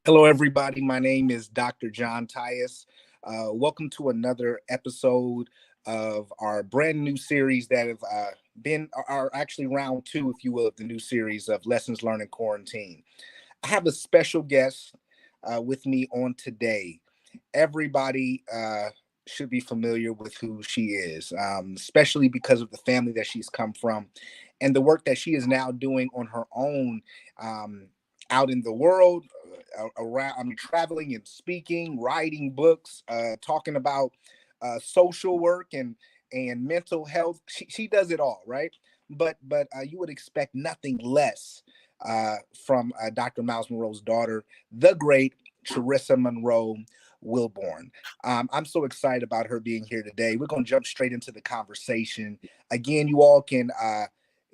Hello, everybody. My name is Dr. John Tyus. Welcome to another episode of our brand new series that have been are actually round two, if you will, of the new series of Lessons Learned in Quarantine. I have a special guest with me on today. Everybody should be familiar with who she is, especially because of the family that she's come from and the work that she is now doing on her own out in the world, around. I'm traveling and speaking, writing books, talking about social work and mental health. She does it all, right? But you would expect nothing less from Dr. Miles Monroe's daughter, the great Charisa Munroe-Wilborn. I'm so excited about her being here today. We're going to jump straight into the conversation. Again, you all can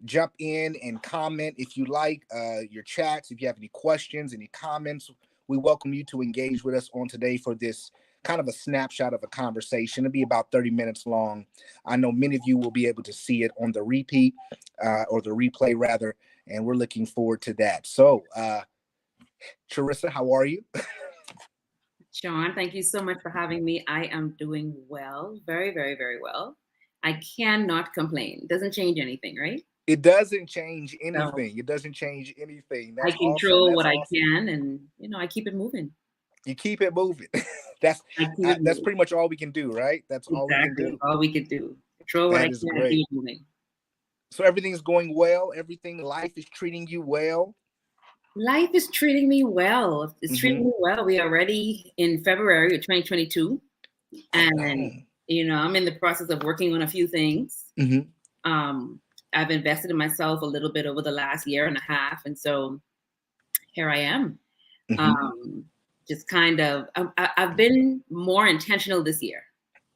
jump in and comment if you like, your chats. If you have any questions, any comments, we welcome you to engage with us on today for this kind of a snapshot of a conversation. It'll be about 30 minutes long. I know many of you will be able to see it on the repeat or the replay rather, and we're looking forward to that. So, Charisa, how are you? John, thank you so much for having me. I am doing well, very, very, very well. I cannot complain. It doesn't change anything, right? It doesn't change So anything. It doesn't change anything. I That's awesome. control That's what I awesome. can, and I keep it moving. You keep it moving. that's I keep it that's moving. pretty much all we can do, right? That's all we can Exactly. do. All we could do. Control what I That can is and great. keep it moving. So everything's going well. Everything, life is treating you well. Life is treating me well. It's Mm-hmm. treating me well. We are already in February of 2022, I know. and I'm in the process of working on a few things. Mm-hmm. Um, I've invested in myself a little bit over the last year and a half, and so here I am. Mm-hmm. Um, just kind of, I've been more intentional this year.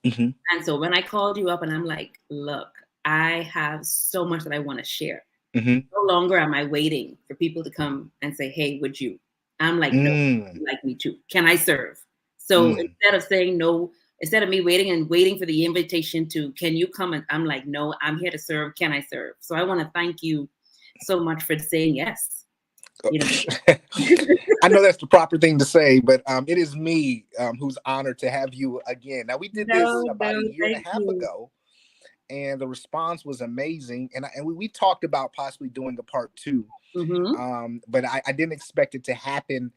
Mm-hmm. And so when I called you up and I'm like, look, I have so much that I want to share. Mm-hmm. No longer am I waiting for people to come and say, hey, would you? I'm like, no, Mm. you like me too. Can I serve? So Mm. instead of saying no, instead of me waiting for the invitation to, can you come? And I'm like, no, I'm here to serve. Can I serve? So I want to thank you so much for saying yes. I know that's the proper thing to say, but it is me who's honored to have you again. Now we did this No, about no, a year and thank a half you. ago, and the response was amazing. And we talked about possibly doing a part two, Mm-hmm. but I didn't expect it to happen.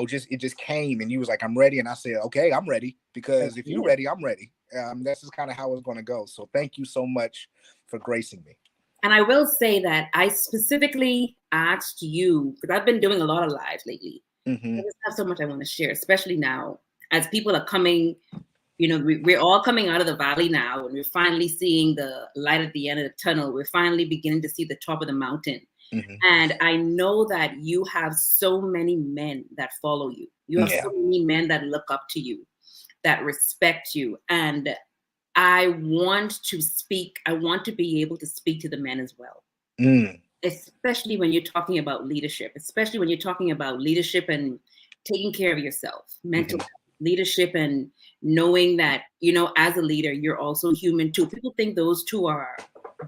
Just it just came, and you was like, "I'm ready," and I said, "Okay, I'm ready," because if you're Yes. ready, I'm ready. That's just kind of how it's going to go. So thank you so much for gracing me. And I will say that I specifically asked you, because I've been doing a lot of lives lately. I Mm-hmm. just have so much I want to share, especially now as people are coming, we're all coming out of the valley now and we're finally seeing the light at the end of the tunnel. We're finally beginning to see the top of the mountain. Mm-hmm. And I know that you have so many men that follow you. You have Yeah. so many men that look up to you, that respect you. And I want to be able to speak to the men as well, Mm. especially when you're talking about leadership, especially when you're talking about leadership and taking care of yourself, mental Mm-hmm. health, leadership, and knowing that, as a leader, you're also human too. People think those two are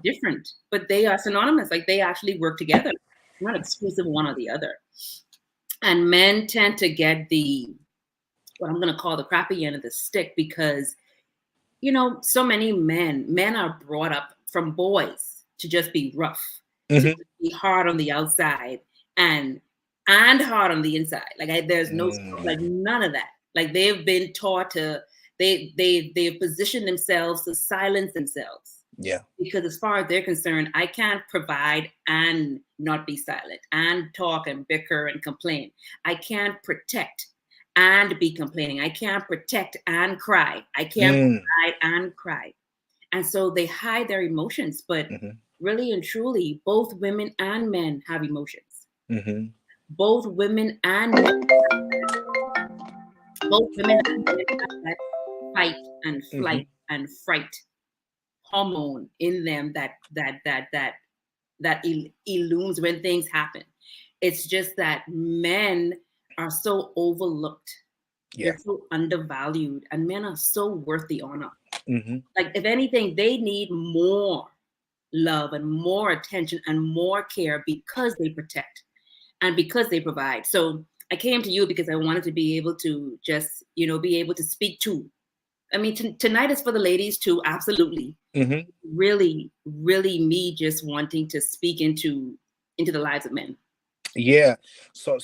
different, but they are synonymous. Like they actually work together, not exclusive one or the other. And men tend to get what I'm going to call the crappy end of the stick because so many men are brought up from boys to just be rough, to Mm-hmm. just be hard on the outside and hard on the inside. Like there's no, like Mm. none of that. Like they've been taught to, they've positioned themselves to silence themselves Yeah. because as far as they're concerned, I can't provide and not be silent and talk and bicker and complain. I can't protect and be complaining. I can't protect and cry. I can't Mm. provide and cry. And so they hide their emotions. But Mm-hmm. really and truly, both women and men have emotions. Mm-hmm. Both women and men, both women and men have that fight and Mm-hmm. flight and fright hormone in them that illumes when things happen. It's just that men are so overlooked. Yeah. They're so undervalued, and men are so worth the honor. Mm-hmm. Like, if anything, they need more love and more attention and more care because they protect and because they provide. So I came to you because I wanted to be able to just, be able to speak to. I mean, tonight is for the ladies too, absolutely. Mm-hmm. Really, really, me just wanting to speak into the lives of men. Yeah. So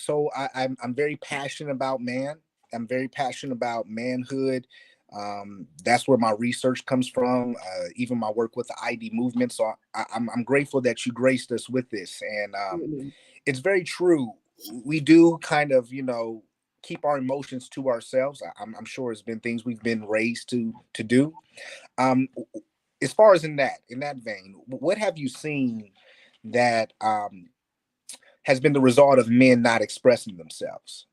I'm very passionate about man. I'm very passionate about manhood. That's where my research comes from. Even my work with the ID movement. So I'm grateful that you graced us with this, and it's very true. We do kind of, keep our emotions to ourselves. I'm sure it's been things we've been raised to do. Um, as far as in that vein, what have you seen that has been the result of men not expressing themselves?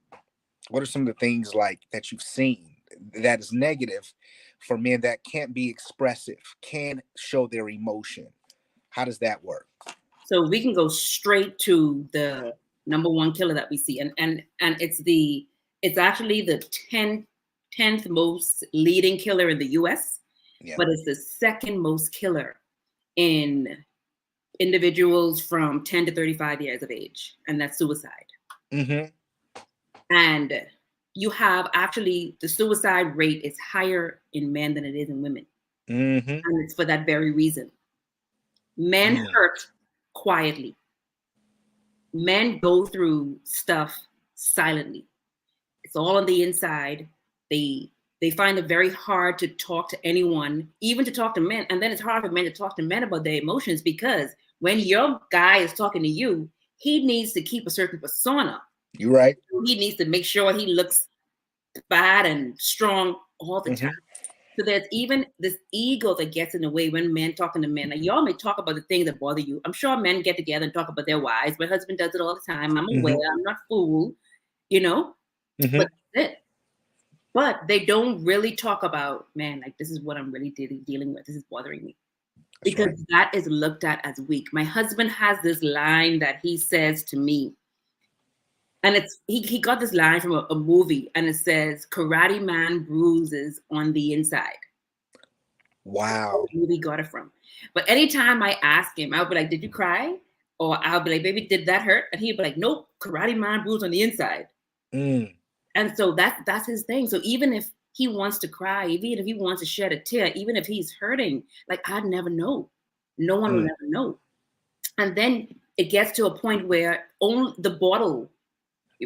What are some of the things like that you've seen that is negative for men that can't be expressive, can't show their emotion? How does that work? So we can go straight to the number one killer that we see, and it's actually the 10th most leading killer in the U.S., Yeah. but it's the second most killer in individuals from 10 to 35 years of age, and that's suicide. Mm-hmm. And you have actually the suicide rate is higher in men than it is in women, Mm-hmm. and it's for that very reason. Men hurt quietly. Men go through stuff silently. It's all on the inside. They find it very hard to talk to anyone, even to talk to men. And then it's hard for men to talk to men about their emotions, because when your guy is talking to you, he needs to keep a certain persona. You're right. He needs to make sure he looks bad and strong all the Mm-hmm. time. So there's even this ego that gets in the way when men talking to men. Like, y'all may talk about the things that bother you. I'm sure men get together and talk about their wives. My husband does it all the time. I'm aware. I'm not fool, Mm-hmm. but that's it. But they don't really talk about, man, like, this is what I'm really dealing with. This is bothering me. That's Because right. that is looked at as weak. My husband has this line that he says to me, and it's he got this line from a movie, and it says, "Karate man bruises on the inside." Wow. Where we got it from. But anytime I ask him, I'll be like, "Did you cry?" Or I'll be like, "Baby, did that hurt?" And he'd be like, "Nope, karate man bruise on the inside." Mm. And so that's his thing. So even if he wants to cry, even if he wants to shed a tear, even if he's hurting, like, I'd never know. No one will ever know. And then it gets to a point where only the bottle,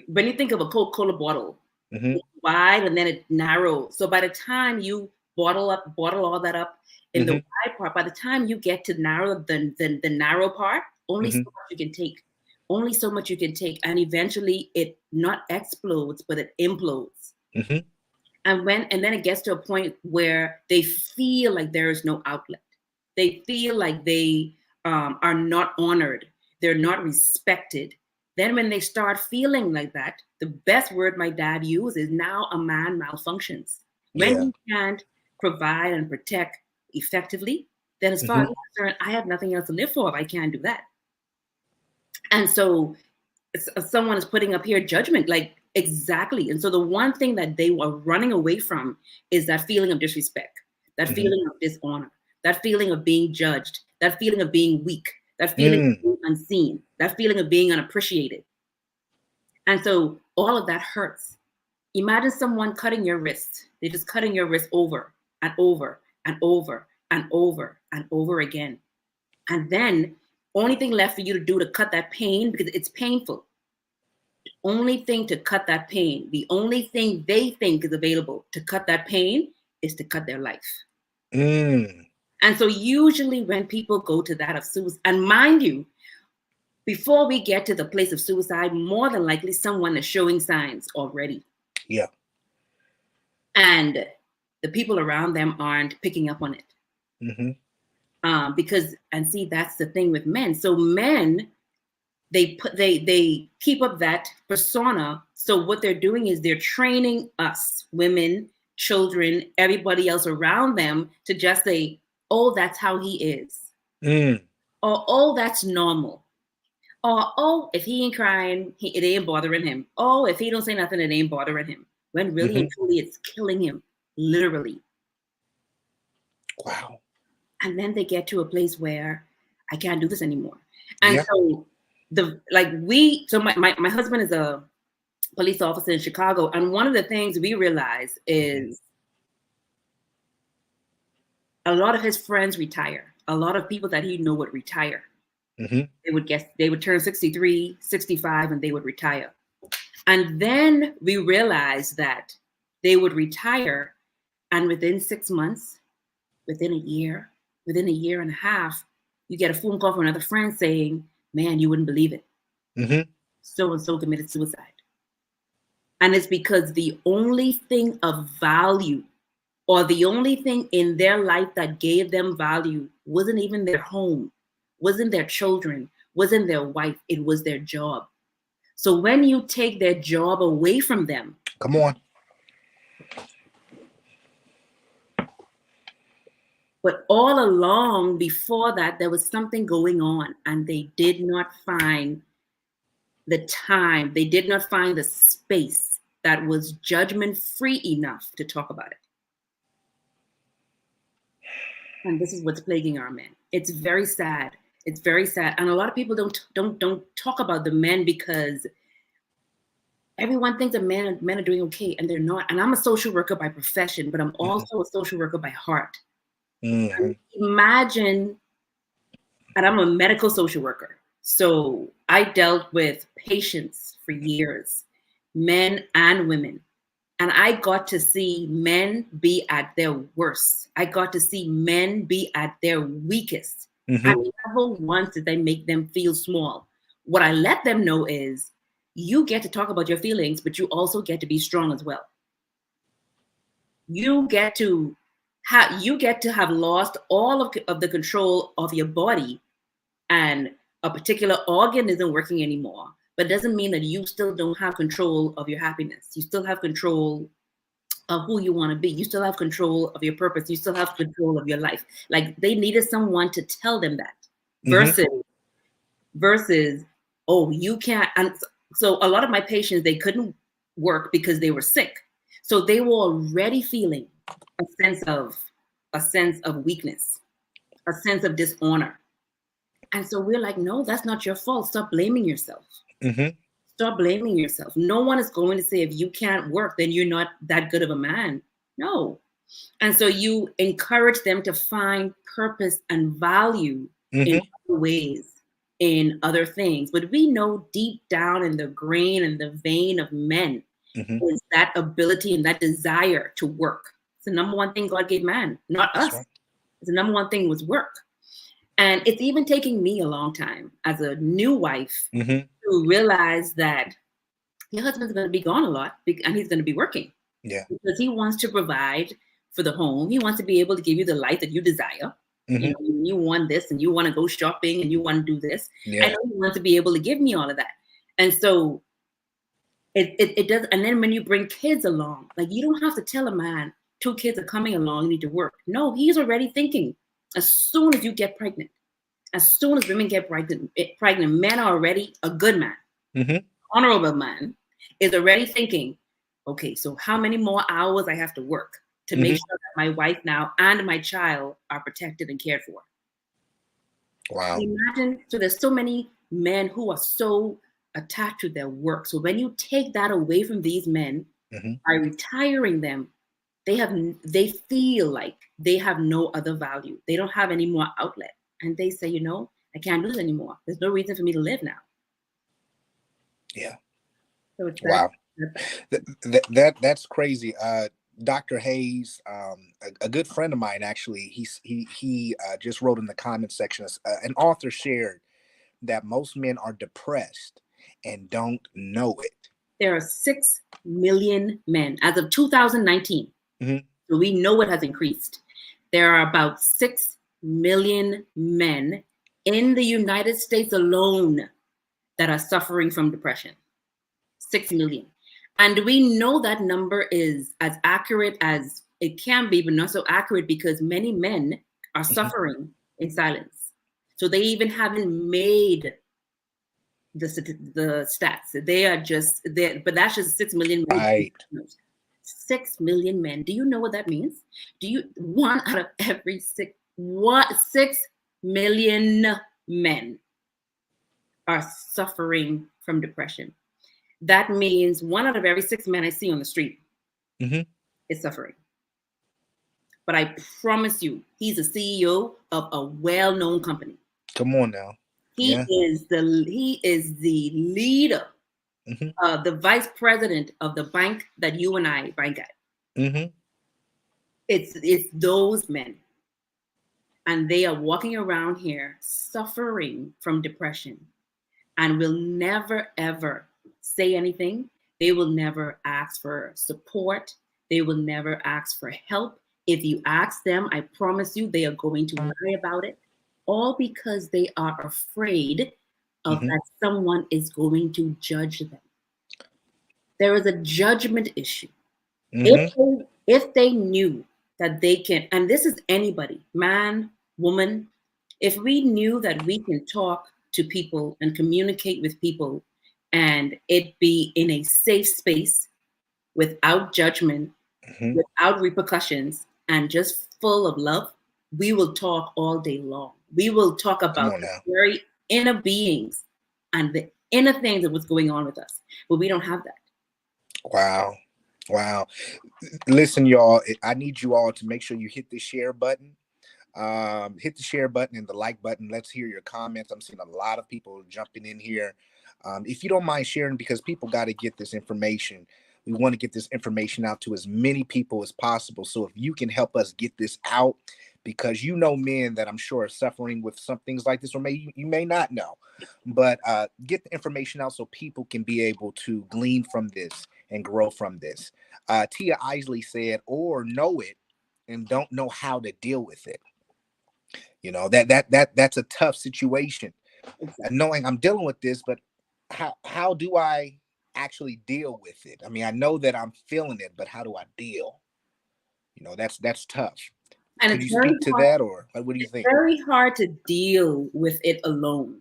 when you think of a Coca-Cola bottle, Mm-hmm. it's wide and then it narrows. So by the time you bottle all that up in the Mm-hmm. wide part, by the time you get to narrow the narrow part, only so Mm-hmm. much you can take. Only so much you can take. And eventually it not explodes, but it implodes. Mm-hmm. And then it gets to a point where they feel like there is no outlet. They feel like they are not honored. They're not respected. Then when they start feeling like that, the best word my dad used is, now a man malfunctions. When Yeah. he can't provide and protect effectively, then as far as Mm-hmm. I'm concerned, I have nothing else to live for if I can't do that. And so someone is putting up here judgment, like, exactly. And so the one thing that they were running away from is that feeling of disrespect, that Mm-hmm. feeling of dishonor, that feeling of being judged, that feeling of being weak, that feeling Mm. of being unseen, that feeling of being unappreciated. And so all of that hurts. Imagine someone cutting your wrist. They're just cutting your wrist over and over and over and over and over again. And then only thing left for you to do to cut that pain, because it's painful. Only thing to cut that pain, the only thing they think is available to cut that pain is to cut their life. Mm. And so usually when people go to that of suicide, and mind you, before we get to the place of suicide, more than likely someone is showing signs already. Yeah. And the people around them aren't picking up on it. Mm-hmm. Because, and see, that's the thing with men. So men, they keep up that persona. So what they're doing is they're training us, women, children, everybody else around them, to just say, "Oh, that's how he is," Mm. or "Oh, that's normal," or "Oh, if he ain't crying, it ain't bothering him." "Oh, if he don't say nothing, it ain't bothering him." When really and truly it's killing him, literally. Wow. And then they get to a place where, I can't do this anymore. And Yeah. so my husband is a police officer in Chicago. And one of the things we realized is a lot of his friends retire. A lot of people that he knew would retire. They would turn 63, 65, and they would retire. And then we realized that they would retire, and within 6 months, within a year and a half, you get a phone call from another friend saying, man, you wouldn't believe it. So-and-so committed suicide. And it's because the only thing of value, or the only thing in their life that gave them value, wasn't even their home, wasn't their children, wasn't their wife, it was their job. So when you take their job away from them. Come on. But all along before that, there was something going on, and they did not find the time, they did not find the space that was judgment-free enough to talk about it. And this is what's plaguing our men. It's very sad. It's very sad. And a lot of people don't talk about the men because everyone thinks that men are doing okay, and they're not. And I'm a social worker by profession, but I'm also a social worker by heart. Imagine, and I'm a medical social worker. So I dealt with patients for years, men and women. And I got to see men be at their worst. I got to see men be at their weakest. I never once did I make them feel small. What I let them know is, you get to talk about your feelings, but you also get to be strong as well. You get to have lost all of the control of your body, and a particular organ isn't working anymore. But it doesn't mean that you still don't have control of your happiness. You still have control of who you want to be. You still have control of your purpose. You still have control of your life. Like, they needed someone to tell them that, versus, oh, you can't. And so a lot of my patients, they couldn't work because they were sick. So they were already feeling a sense of weakness, a sense of dishonor. And so we're like, no, that's not your fault. Stop blaming yourself. Stop blaming yourself. No one is going to say, if you can't work, then you're not that good of a man. No. And so you encourage them to find purpose and value in other ways, in other things. But we know deep down in the grain and the vein of men is that ability and that desire to work. It's the number one thing God gave man, not us. Right. The number one thing was work. And it's even taking me a long time as a new wife to realize that your husband's going to be gone a lot, and he's going to be working. Yeah. Because he wants to provide for the home. He wants to be able to give you the life that you desire. You know, you want this, and you want to go shopping, and you want to do this. Yeah. I know he wants to be able to give me all of that. And so it does. And then when you bring kids along, like, you don't have to tell a man 2 kids are coming along, you need to work. No, he's already thinking. As soon as you get pregnant, as soon as women get pregnant, men are already a good man, honorable man, is already thinking, okay, so how many more hours I have to work to make sure that my wife now and my child are protected and cared for. Wow. Imagine, so there's so many men who are so attached to their work. So when you take that away from these men by retiring them, they feel like they have no other value. They don't have any more outlet. And they say, you know, I can't do this anymore. There's no reason for me to live now. Yeah. So it's wow. That's crazy. Dr. Hayes, a good friend of mine, actually, he just wrote in the comment section, an author shared that most men are depressed and don't know it. There are 6 million men as of 2019. So we know it has increased. There are about 6 million men in the United States alone that are suffering from depression. 6 million. And we know that number is as accurate as it can be, but not so accurate, because many men are suffering in silence. So they even haven't made the stats. They are just there, but that's just 6 million men. Right. 6 million men. Do you know what that means? Do you, 1 out of every 6 million men are suffering from depression. that means 1 out of every 6 men I see on the street is suffering. But I promise you, he's a CEO of a well-known company. Come on now. He is the leader, the vice president of the bank that you and I bank at. It's those men. And they are walking around here suffering from depression and will never, ever say anything. They will never ask for support. They will never ask for help. If you ask them, I promise you, they are going to lie about it, all because they are afraid of that someone is going to judge them. There is a judgment issue. If they knew that they can, and this is anybody, man, woman, if we knew that we can talk to people and communicate with people and it be in a safe space without judgment, without repercussions, and just full of love, we will talk all day long. We will talk about the very inner beings and the inner things of what's going on with us, but we don't have that. Wow. Listen, y'all, I need you all to make sure you hit the share button. Hit the share button and the like button. Let's hear your comments. I'm seeing a lot of people jumping in here. If you don't mind sharing, because people got to get this information. We want to get this information out to as many people as possible. So if you can help us get this out, because you know men that I'm sure are suffering with some things like this, or you may not know, but get the information out so people can be able to glean from this and grow from this. Tia Isley said, or know it and don't know how to deal with it. You know, that's a tough situation. Knowing I'm dealing with this, but how do I actually deal with it? I mean, I know that I'm feeling it, but how do I deal? You know, that's tough. And Could you speak to that, or what do you think? It's very hard to deal with it alone.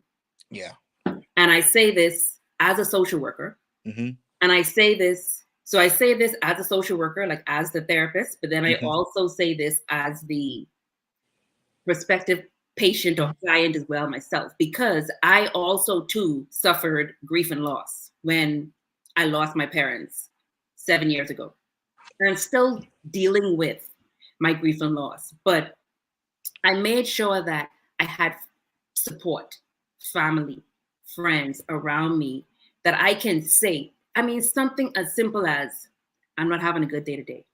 Yeah. And I say this as a social worker, and I say this as a social worker, like as the therapist, but then I also say this as the prospective patient or client as well myself, because I also too suffered grief and loss when I lost my parents 7 years ago. And I'm still dealing with my grief and loss, but I made sure that I had support, family, friends around me that I can say. I mean, something as simple as, I'm not having a good day today.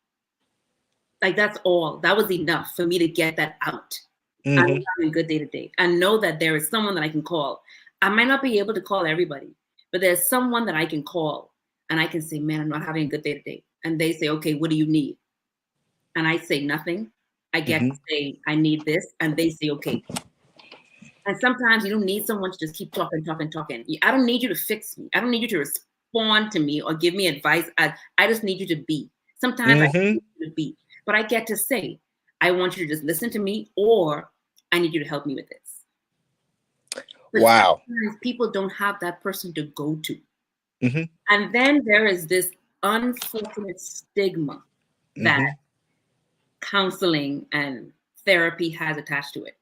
Like, that's all. That was enough for me to get that out. I'm not having a good day today. And know that there is someone that I can call. I might not be able to call everybody, but there's someone that I can call and I can say, man, I'm not having a good day today. And they say, okay, what do you need? And I say nothing. I get to say, I need this. And they say, okay. And sometimes you don't need someone to just keep talking. I don't need you to fix me. I don't need you to respond to me or give me advice. I just need you to be. Sometimes I need you to be. But I get to say, I want you to just listen to me, or I need you to help me with this. But sometimes people don't have that person to go to. And then there is this unfortunate stigma that counseling and therapy has attached to it.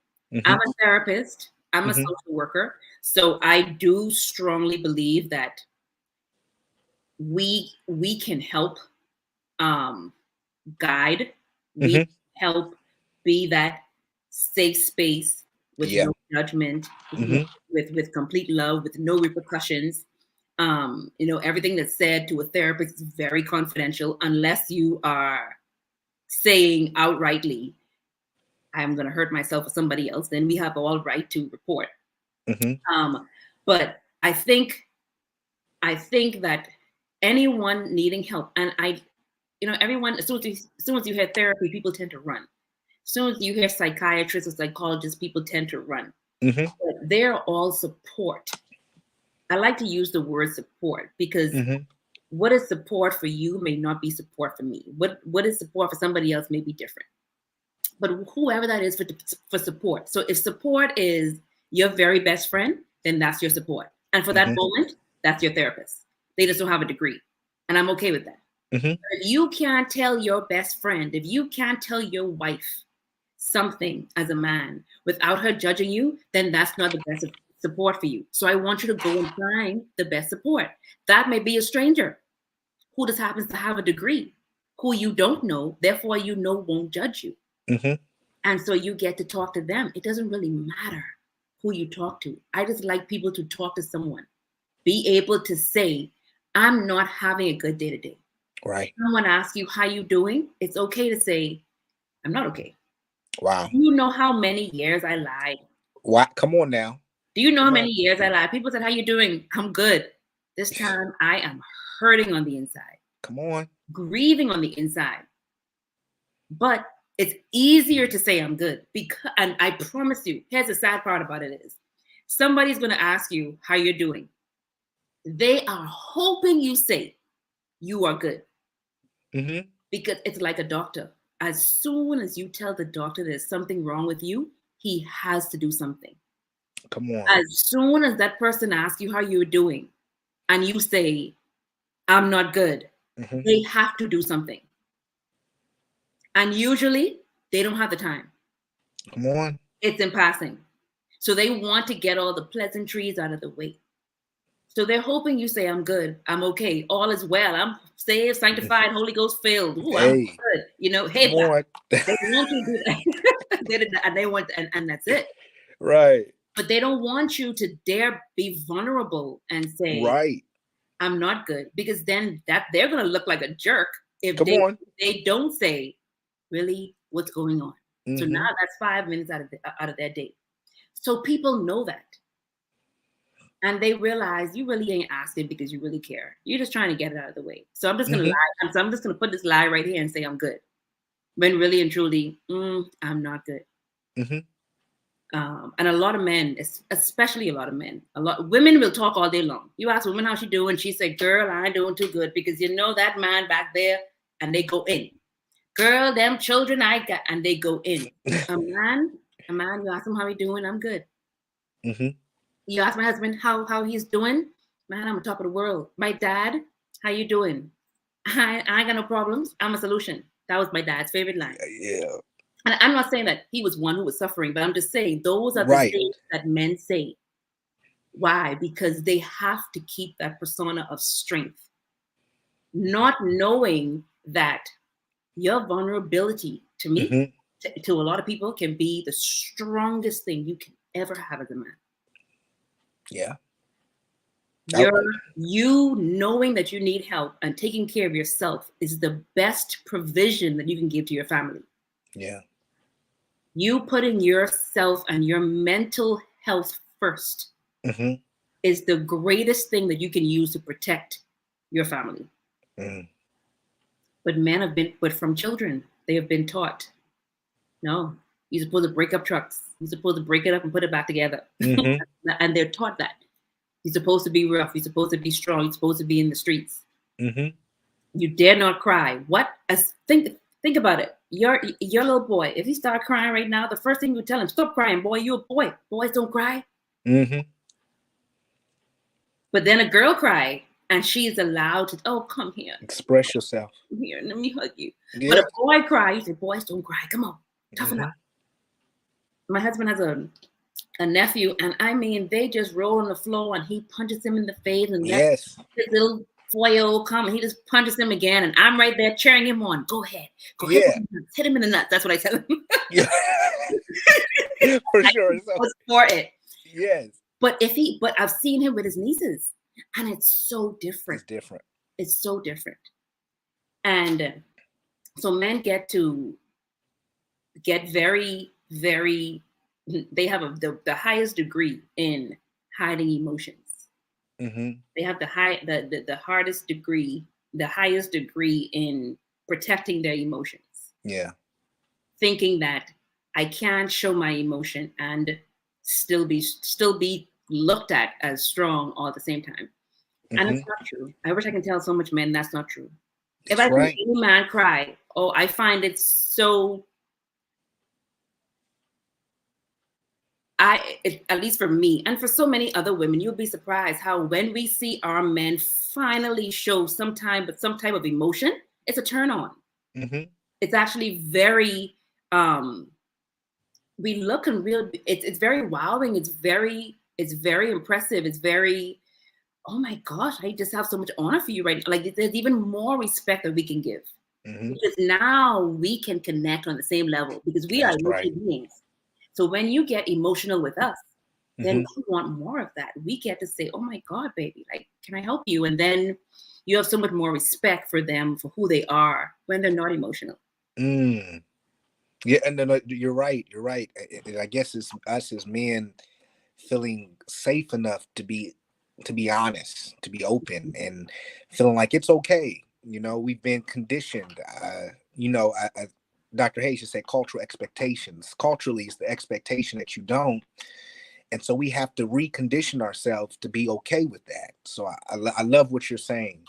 I'm a therapist. I'm a social worker. So I do strongly believe that we can help guide. We can help be that safe space with no judgment, with complete love, with no repercussions. You know, everything that's said to a therapist is very confidential unless you are saying outrightly, I'm going to hurt myself or somebody else, then we have all right to report. But I think that anyone needing help, and everyone, as soon as you hear therapy, people tend to run. As soon as you hear psychiatrists or psychologists, people tend to run. But they're all support. I like to use the word support because what is support for you may not be support for me. What is support for somebody else may be different. But whoever that is for support. So if support is your very best friend, then that's your support. And for that moment, that's your therapist. They just don't have a degree. And I'm okay with that. If you can't tell your best friend, if you can't tell your wife something as a man without her judging you, then that's not the best support for you. So I want you to go and find the best support. That may be a stranger who just happens to have a degree, who you don't know, therefore you know won't judge you. Mm-hmm. And so you get to talk to them. It doesn't really matter who you talk to. I just like people to talk to someone. Be able to say, I'm not having a good day today. Right. Someone asks you, how you doing? It's okay to say, I'm not okay. Wow. Do you know how many years I lied? What? Come on now. Do you know how many years I lied? People said, how you doing? I'm good. This time I am hurting on the inside. Come on. Grieving on the inside. But it's easier to say I'm good because, and I promise you, here's the sad part about it is, somebody's going to ask you how you're doing. They are hoping you say you are good. Mm-hmm. Because it's like a doctor. As soon as you tell the doctor there's something wrong with you, he has to do something. Come on. As soon as that person asks you how you're doing and you say, I'm not good, Mm-hmm. they have to do something. And usually they don't have the time. Come on. It's in passing. So they want to get all the pleasantries out of the way. So they're hoping you say, I'm good, I'm okay, all is well, I'm saved, sanctified, Holy Ghost filled. Ooh, I'm good. You know, hey, they want you to do that. and they want, and that's it. Right. But they don't want you to dare be vulnerable and say, right, I'm not good, because then that they're going to look like a jerk if they don't say, really, what's going on. Mm-hmm. So now that's 5 minutes out of their day. So people know that. And they realize you really ain't asking because you really care. You're just trying to get it out of the way. So I'm just going to lie. So I'm just going to put this lie right here and say I'm good. When really and truly, I'm not good. Mm-hmm. And a lot of men, especially a lot of men, women will talk all day long. You ask women how she doing, she said, girl, I ain't doing too good, because you know that man back there, and they go in. Girl, them children I got, and they go in. A man, you ask him how he doing, I'm good. Mm-hmm. You ask my husband how he's doing, man, I'm on top of the world. My dad, how you doing? I ain't got no problems. I'm a solution. That was my dad's favorite line. Yeah. And I'm not saying that he was one who was suffering, but I'm just saying those are the things that men say. Why? Because they have to keep that persona of strength, not knowing that your vulnerability, to me, to a lot of people, can be the strongest thing you can ever have as a man. Yeah. You knowing that you need help and taking care of yourself is the best provision that you can give to your family. Yeah. You putting yourself and your mental health first is the greatest thing that you can use to protect your family. But men have been, but from children, they have been taught, no, you're supposed to break up trucks. You're supposed to break it up and put it back together. And they're taught that. You're supposed to be rough. You're supposed to be strong. You're supposed to be in the streets. You dare not cry. What? Think about it. Your little boy, if he start crying right now, the first thing you tell him, stop crying, boy. You're a boy. Boys don't cry. But then a girl cry, and she is allowed to, oh, come here. Express yourself. Come here, let me hug you. Yeah. But a boy cry, you say, boys don't cry. Come on, toughen up. My husband has a nephew, and I mean, they just roll on the floor, and he punches him in the face, and his little 4-year-old come, and he just punches him again, and I'm right there cheering him on. Go ahead, go ahead, hit him in the nuts. That's what I tell him. For sure. For it. Yes. But I've seen him with his nieces, and it's so different. It's so different. And so men get very, very, they have the highest degree in hiding emotions. They have the highest degree in protecting their emotions. Yeah. Thinking that I can show my emotion and still be looked at as strong all at the same time. And it's not true. I wish I can tell so much men that's not true. If I see any man cry, I find it so, at least for me and for so many other women, you'll be surprised how when we see our men finally show some type of emotion, it's a turn on. It's actually very, we look and it's very wowing. It's very It's very impressive. It's very, oh my gosh, I just have so much honor for you right now. Like there's even more respect that we can give. Because now we can connect on the same level because we are emotional beings. So when you get emotional with us, then we want more of that. We get to say, oh my God, baby, like, can I help you? And then you have so much more respect for them, for who they are when they're not emotional. Yeah, and no, you're right. You're right. I guess it's us as men feeling safe enough to be honest, to be open, and feeling like it's okay. You know, we've been conditioned. You know, Dr. Hayes just said cultural expectations. Culturally, it's the expectation that you don't. And so we have to recondition ourselves to be okay with that. So I love what you're saying.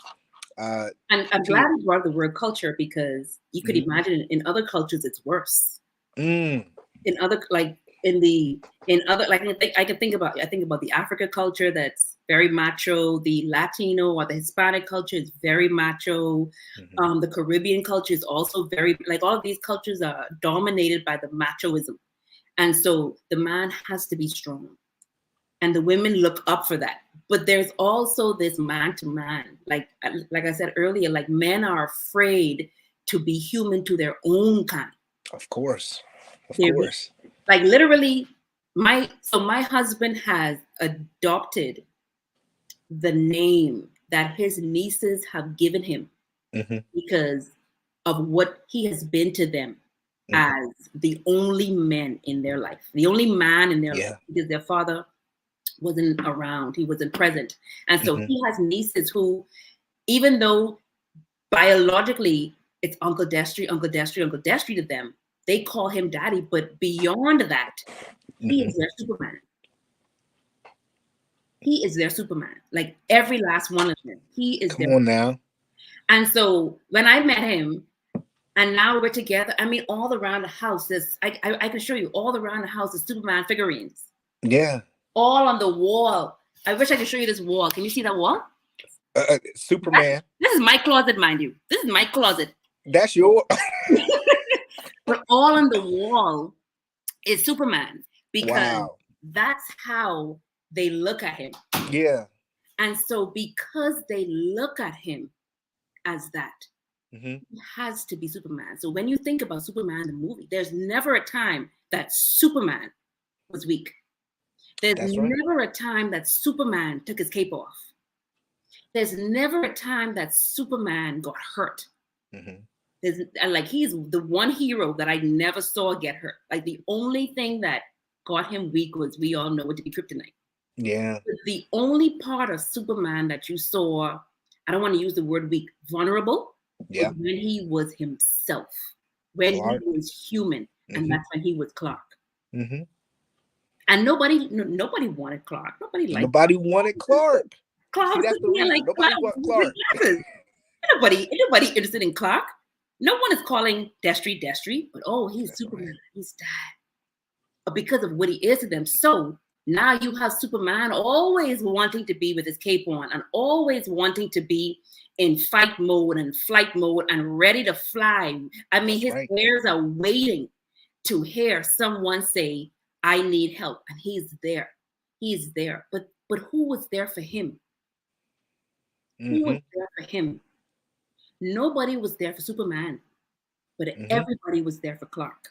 And I'm glad you brought the word culture because you could imagine in other cultures it's worse. In other, like I think about the Africa culture that's very macho. The Latino or the Hispanic culture is very macho. The Caribbean culture is also very, like, all of these cultures are dominated by the machoism, and so the man has to be strong, and the women look up for that. But there's also this man to man, like I said earlier, like men are afraid to be human to their own kind. Of course. Like literally, my husband has adopted the name that his nieces have given him because of what he has been to them as the only man in their life, the only man in their life, because their father wasn't around, he wasn't present. And so he has nieces who, even though biologically it's Uncle Destry to them, they call him daddy, but beyond that, he is their Superman. He is their Superman. Like every last one of them. He is Come on now. And so when I met him, and now we're together, I mean, all around the house, I can show you all around the house, the Superman figurines. Yeah. All on the wall. I wish I could show you this wall. Can you see that wall? Superman. This is my closet, mind you. This is my closet. That's your. But all on the wall is Superman because that's how they look at him. Yeah. And so because they look at him as that, he has to be Superman. So when you think about Superman, the movie, there's never a time that Superman was weak. There's never a time that Superman took his cape off. There's never a time that Superman got hurt. Like, he's the one hero that I never saw get hurt. Like, the only thing that got him weak was, we all know it to be kryptonite. Yeah. But the only part of Superman that you saw, I don't want to use the word weak, vulnerable, was when he was himself, when he was human, and that's when he was Clark. And nobody wanted Clark. Nobody wanted Clark. Clark. See, that's the reason. Like, nobody wanted Clark. Nobody interested in Clark. No one is calling Destry, but he's Superman. He's dad. But because of what he is to them. So now you have Superman always wanting to be with his cape on and always wanting to be in fight mode and flight mode and ready to fly. I mean, his ears are waiting to hear someone say, I need help. And he's there. He's there. But who was there for him? Who was there for him? Nobody was there for Superman, but everybody was there for Clark.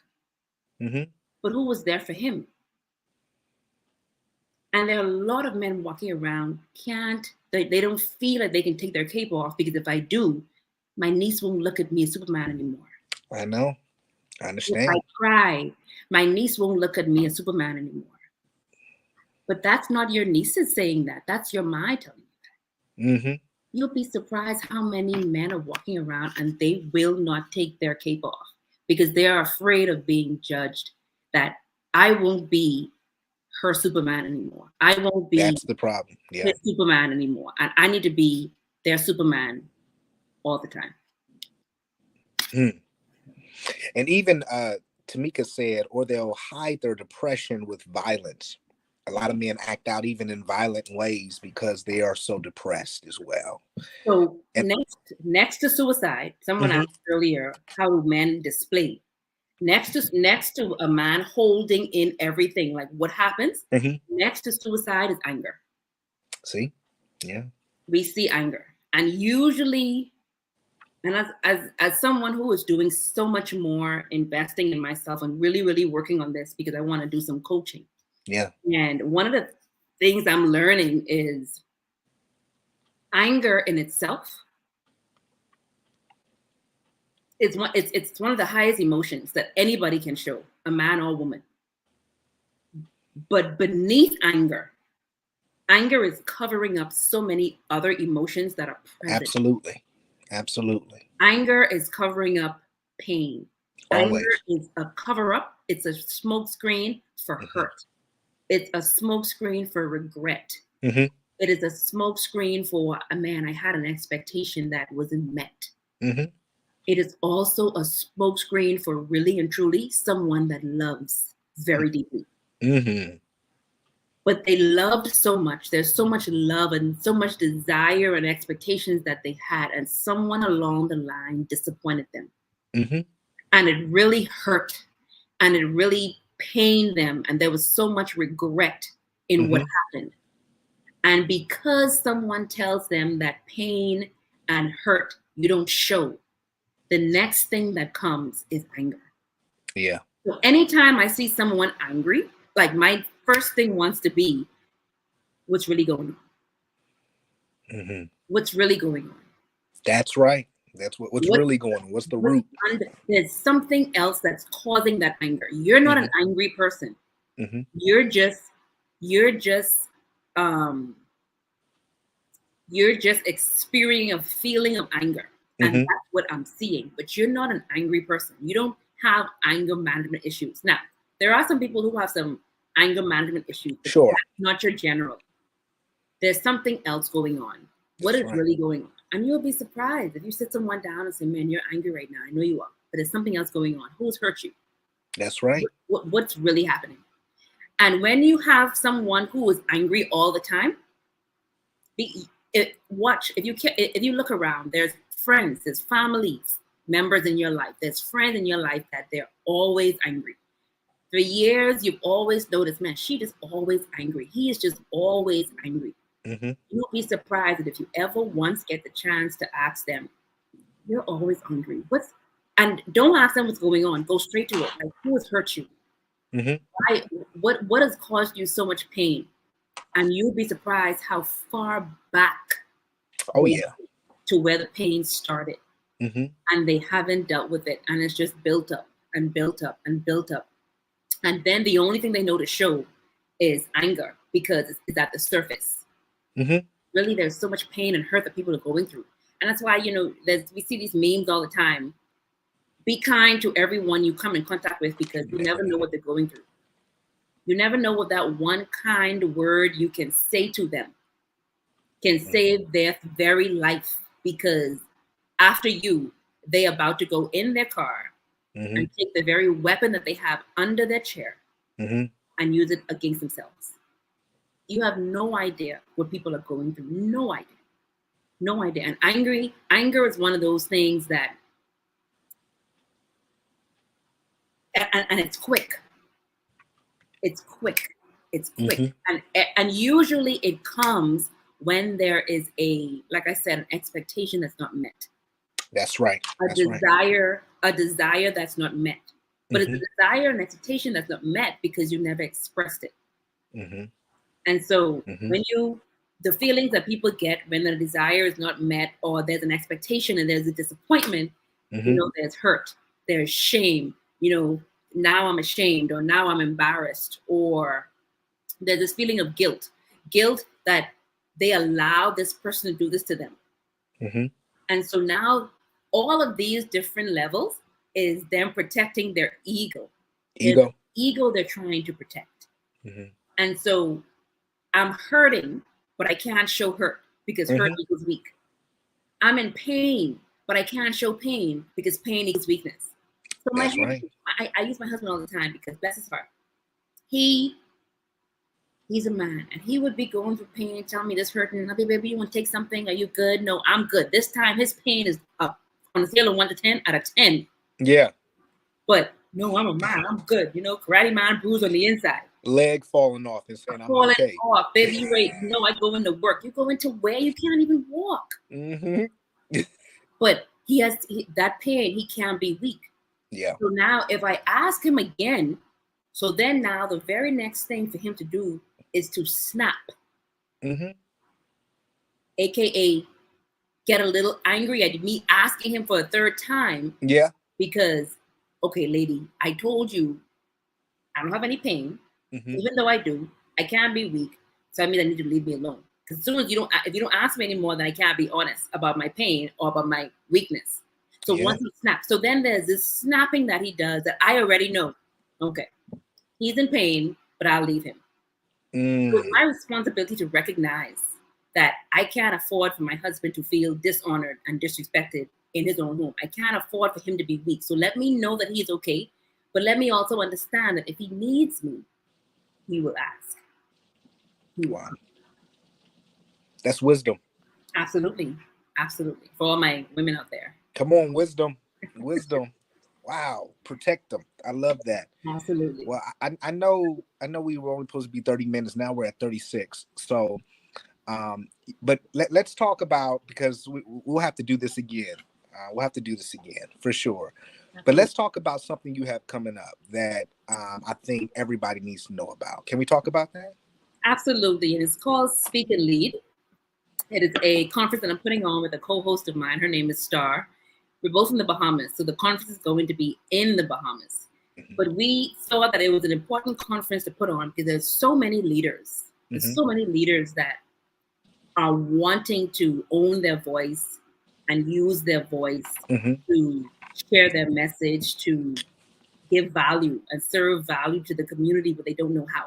But who was there for him? And there are a lot of men walking around, they don't feel like they can take their cape off, because if I do, my niece won't look at me as Superman anymore. I know. I understand. If I cry, my niece won't look at me as Superman anymore. But that's not your nieces saying that. That's your mind telling you that. You'll be surprised how many men are walking around and they will not take their cape off because they are afraid of being judged, that I won't be her Superman anymore. I won't be That's the problem. Yeah. his Superman anymore. And I need to be their Superman all the time. And even Tamika said, or they'll hide their depression with violence. A lot of men act out even in violent ways because they are so depressed as well. So next to suicide, someone asked earlier, how do men display? Next to a man holding in everything, like what happens next to suicide is anger. See, yeah, we see anger, and usually, and as someone who is doing so much more investing in myself and really really working on this because I want to do some coaching. Yeah. And one of the things I'm learning is anger in itself is it's one of the highest emotions that anybody can show, a man or woman. But beneath anger is covering up so many other emotions that are present. Absolutely. Anger is covering up pain. Always. Anger is a cover up. It's a smoke screen for hurt. It's a smoke screen for regret. It is a smoke screen for a man. I had an expectation that wasn't met. It is also a smoke screen for really and truly someone that loves very deeply. But they loved so much. There's so much love and so much desire and expectations that they had, and someone along the line disappointed them. And it really hurt, and it really pained them, and there was so much regret in what happened. And because someone tells them that pain and hurt you don't show, the next thing that comes is anger. Yeah. So anytime I see someone angry, like my first thing wants to be, what's really going on? What's really going on? That's right. That's what's really going on. What's the root? There's something else that's causing that anger. You're not an angry person. You're just experiencing a feeling of anger. And that's what I'm seeing. But you're not an angry person. You don't have anger management issues. Now, there are some people who have some anger management issues. Sure. Not your general. There's something else going on. What is really going on? And you'll be surprised if you sit someone down and say, man, you're angry right now. I know you are. But there's something else going on. Who's hurt you? That's right. What's really happening? And when you have someone who is angry all the time, watch. If you look around, there's friends, there's families, members in your life. There's friends in your life that they're always angry. For years, you've always noticed, man, she is always angry. He is just always angry. You'll be surprised if you ever once get the chance to ask them, you're always angry. And don't ask them what's going on. Go straight to it. Like, who has hurt you? Why, what has caused you so much pain? And you'll be surprised how far back to where the pain started. And they haven't dealt with it. And it's just built up and built up and built up. And then the only thing they know to show is anger because it's at the surface. Really, there's so much pain and hurt that people are going through. And that's why, we see these memes all the time. Be kind to everyone you come in contact with because you never know what they're going through. You never know what that one kind word you can say to them can save their very life, because after you, they're about to go in their car and take the very weapon that they have under their chair and use it against themselves. You have no idea what people are going through. No idea. No idea. And anger is one of those things that, and it's quick. It's quick. It's quick. And usually it comes when there is like I said, an expectation that's not met. That's right. A desire that's not met. But it's a desire and expectation that's not met because you never expressed it. And so when the feelings that people get when the desire is not met, or there's an expectation and there's a disappointment, there's hurt, there's shame, now I'm ashamed, or now I'm embarrassed, or there's this feeling of guilt that they allow this person to do this to them. And so now all of these different levels is them protecting their ego. Ego they're trying to protect. And so I'm hurting, but I can't show hurt because hurt equals weak. I'm in pain, but I can't show pain because pain equals weakness. So I use my husband all the time because bless his heart. He's a man, and he would be going through pain and tell me this hurting. I'll be, baby, you want to take something? Are you good? No, I'm good. This time his pain is up on a scale of 1 to 10 out of 10. Yeah. But No, I'm a man. I'm good. You know, karate man, bruise on the inside. Leg falling off and saying, I'm Falling okay. off, baby. You wait. No, I go into work. You go into where you can't even walk. But he has that pain. He can't be weak. Yeah. So now, if I ask him again, so then now the very next thing for him to do is to snap, aka get a little angry at me asking him for a third time. Yeah. Because, okay, lady, I told you I don't have any pain. Even though I do, I can't be weak. So I mean, I need to leave me alone. Because as soon as if you don't ask me anymore, then I can't be honest about my pain or about my weakness. So once he snaps, so then there's this snapping that he does that I already know. Okay, he's in pain, but I'll leave him. So it's my responsibility to recognize that I can't afford for my husband to feel dishonored and disrespected in his own home. I can't afford for him to be weak. So let me know that he's okay, but let me also understand that if he needs me, he will ask. Wow. That's wisdom. Absolutely. Absolutely. For all my women out there. Come on, wisdom. Wisdom. Wow. Protect them. I love that. Absolutely. Well, I know we were only supposed to be 30 minutes. Now we're at 36. So but let's talk about, because we'll have to do this again. We'll have to do this again for sure. But let's talk about something you have coming up that I think everybody needs to know about. Can we talk about that? Absolutely. And it's called Speak and Lead. It is a conference that I'm putting on with a co-host of mine. Her name is Star. We're both in the Bahamas. So the conference is going to be in the Bahamas. But we thought that it was an important conference to put on because there's so many leaders. There's so many leaders that are wanting to own their voice and use their voice to share their message, to give value and serve value to the community, but they don't know how.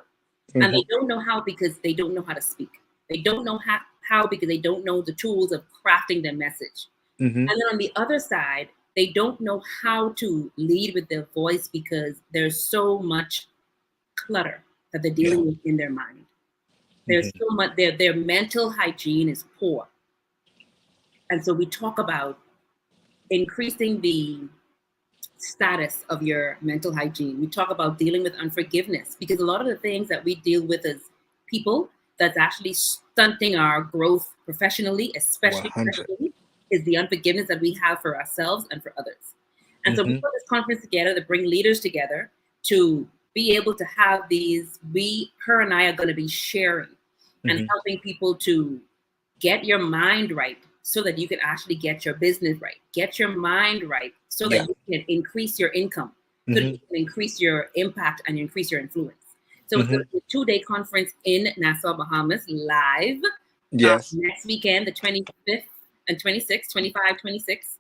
And they don't know how because they don't know how to speak. They don't know how because they don't know the tools of crafting their message. And then on the other side, they don't know how to lead with their voice because there's so much clutter that they're dealing with in their mind. There's so much, their mental hygiene is poor. And so we talk about increasing the status of your mental hygiene. We talk about dealing with unforgiveness because a lot of the things that we deal with as people that's actually stunting our growth professionally, especially professionally, is the unforgiveness that we have for ourselves and for others. And so we put this conference together to bring leaders together to be able to have these, her and I are going to be sharing and helping people to get your mind right so that you can actually get your business right. Get your mind right so that you can increase your income, so that you can increase your impact and increase your influence. So it's a 2-day conference in Nassau, Bahamas, live. Yes. Next weekend, the 25th and 26th, 25, 26,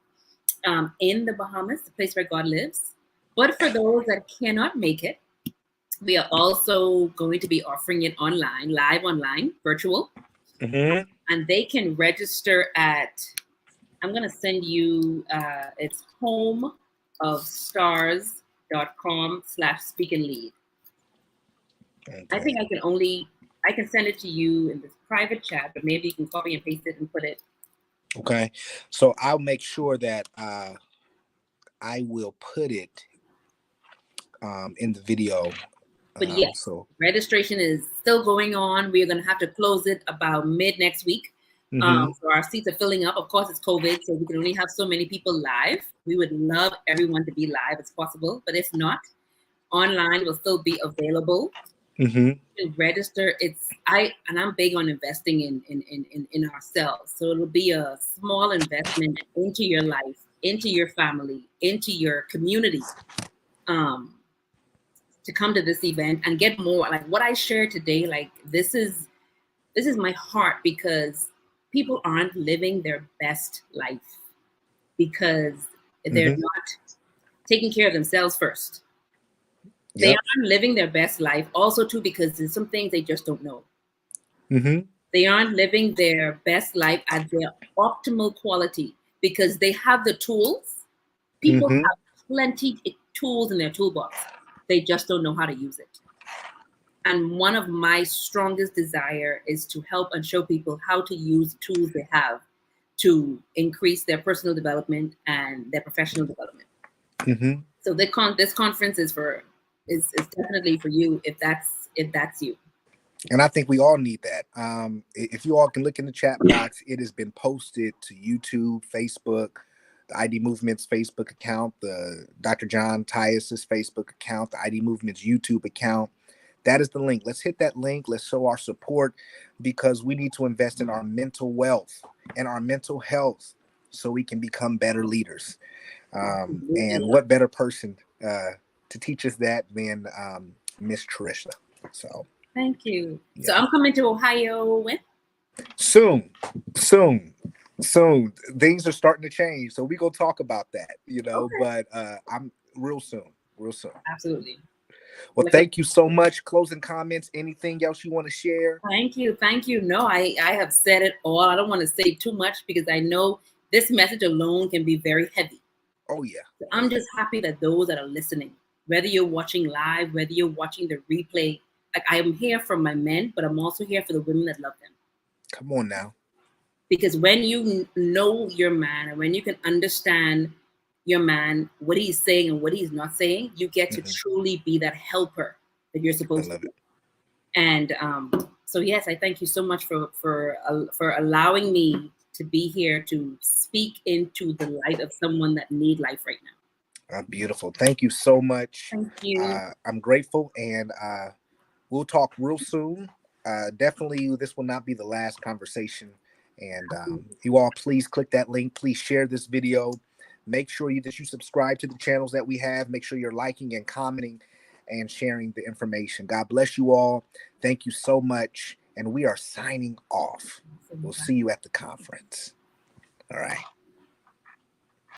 in the Bahamas, the place where God lives. But for those that cannot make it, we are also going to be offering it online, live online, virtual. And they can register at, I'm going to send you, it's homeofstars.com/speakandlead. I think I can send it to you in this private chat, but maybe you can copy and paste it and put it. Okay. So I'll make sure that I will put it in the video. But yes, so registration is still going on. We're going to have to close it about mid next week. So our seats are filling up. Of course, it's COVID, so we can only have so many people live. We would love everyone to be live as possible, but if not, online will still be available. To register, I'm big on investing in ourselves. So it'll be a small investment into your life, into your family, into your community. To come to this event and get more, like what I shared today, like this is my heart because people aren't living their best life because they're not taking care of themselves first. They aren't living their best life also too because there's some things they just don't know. They aren't living their best life at their optimal quality because they have the tools. People have plenty of tools in their toolbox. They just don't know how to use it. And one of my strongest desire is to help and show people how to use tools they have to increase their personal development and their professional development. So this conference is definitely for you if that's you. And I think we all need that. If you all can look in the chat box, it has been posted to YouTube, Facebook, the ID Movement's Facebook account, the Dr. John Tyus's Facebook account, the ID Movement's YouTube account. That is the link. Let's hit that link. Let's show our support, because we need to invest in our mental wealth and our mental health so we can become better leaders. And what better person to teach us that than Miss Charisa? So thank you. Yeah. So I'm coming to Ohio when? Soon. Things are starting to change, so we gonna talk about that, Okay. But I'm real soon. Absolutely. Well, thank you so much. Closing comments, anything else you want to share? Thank you. No, I have said it all. I don't want to say too much because I know this message alone can be very heavy. Oh yeah. So I'm just happy that those that are listening, whether you're watching live, whether you're watching the replay, like I am here for my men, but I'm also here for the women that love them. Come on now. Because when you know your man, and when you can understand your man, what he's saying and what he's not saying, you get to truly be that helper that you're supposed to be. And so yes, I thank you so much for allowing me to be here to speak into the light of someone that need life right now. Beautiful. Thank you so much. Thank you. I'm grateful, and we'll talk real soon. Definitely, this will not be the last conversation. And you all, please click that link. Please share this video. Make sure that you subscribe to the channels that we have. Make sure you're liking and commenting and sharing the information. God bless you all. Thank you so much. And we are signing off. We'll see you at the conference. All right.